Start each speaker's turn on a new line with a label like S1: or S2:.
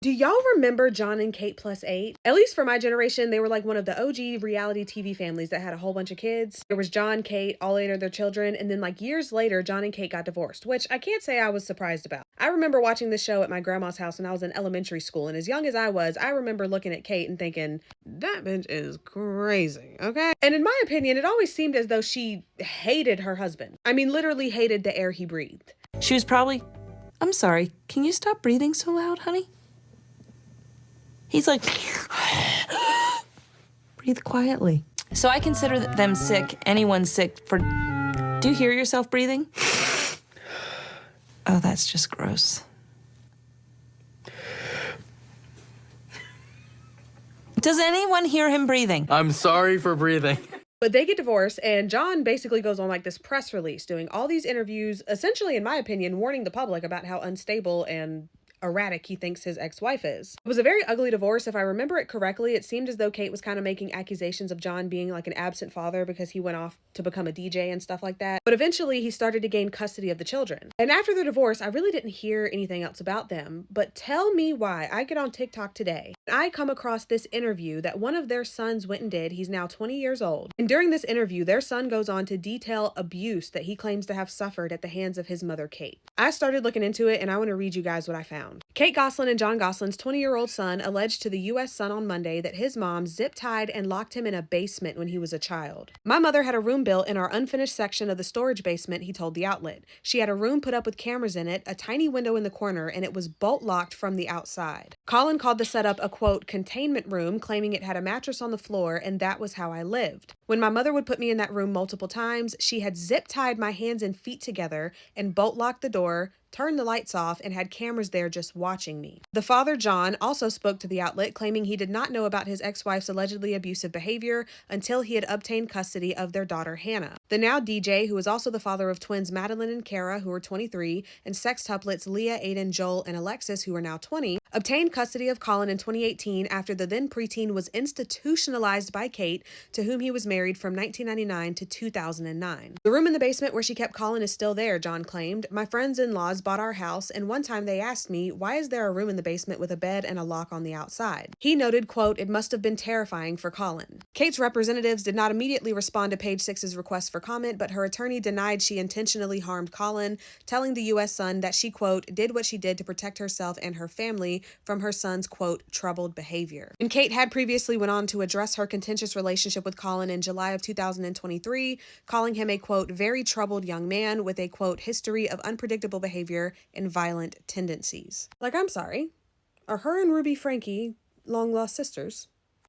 S1: Do y'all remember John and Kate plus 8? At least for my generation, they were like one of the OG reality TV families that had a whole bunch of kids. There was John, Kate, all 8 of their children, and then like years later, John and Kate got divorced, which I can't say I was surprised about. I remember watching this show at my grandma's house when I was in elementary school, and as young as I was, I remember looking at Kate and thinking, that bitch is crazy, okay? And in my opinion, it always seemed as though she hated her husband. I mean, literally hated the air he breathed.
S2: She was probably, I'm sorry, can you stop breathing so loud, honey? He's like, breathe quietly. So I consider them sick, anyone sick, for, do you hear yourself breathing? Oh, that's just gross. Does anyone hear him breathing?
S3: I'm sorry for breathing.
S1: But they get divorced, and John basically goes on like this press release doing all these interviews, essentially, in my opinion, warning the public about how unstable and erratic he thinks his ex-wife is. It was a very ugly divorce. If I remember it correctly, it seemed as though Kate was kind of making accusations of John being like an absent father because he went off to become a DJ and stuff like that. But eventually he started to gain custody of the children. And after their divorce, I really didn't hear anything else about them. But tell me why I get on TikTok today and I come across this interview that one of their sons went and did. He's now 20 years old. And during this interview, their son goes on to detail abuse that he claims to have suffered at the hands of his mother, Kate. I started looking into it, and I want to read you guys what I found. Kate Gosselin and John Gosselin's 20-year-old son alleged to the U.S. Sun on Monday that his mom zip-tied and locked him in a basement when he was a child. My mother had a room built in our unfinished section of the storage basement, he told the outlet. She had a room put up with cameras in it, a tiny window in the corner, and it was bolt-locked from the outside. Colin called the setup a, quote, containment room, claiming it had a mattress on the floor, and that was how I lived. When my mother would put me in that room multiple times, she had zip-tied my hands and feet together and bolt-locked the door, turned the lights off, and had cameras there just watching me. The father, John, also spoke to the outlet, claiming he did not know about his ex-wife's allegedly abusive behavior until he had obtained custody of their daughter, Hannah. The now DJ, who is also the father of twins Madeline and Kara, who are 23, and sextuplets Leah, Aiden, Joel, and Alexis, who are now 20, obtained custody of Colin in 2018 after the then preteen was institutionalized by Kate, to whom he was married from 1999 to 2009. The room in the basement where she kept Colin is still there, John claimed. My friends-in-laws bought our house, and one time they asked me, why is there a room in the basement with a bed and a lock on the outside? He noted, quote, it must have been terrifying for Colin. Kate's representatives did not immediately respond to Page Six's request for comment, but her attorney denied she intentionally harmed Colin, telling the U.S. Sun that she, quote, did what she did to protect herself and her family from her son's, quote, troubled behavior. And Kate had previously went on to address her contentious relationship with Colin in July of 2023, calling him a, quote, very troubled young man with a, quote, history of unpredictable behavior and violent tendencies. Like, I'm sorry. Are her and Ruby Frankie long-lost sisters?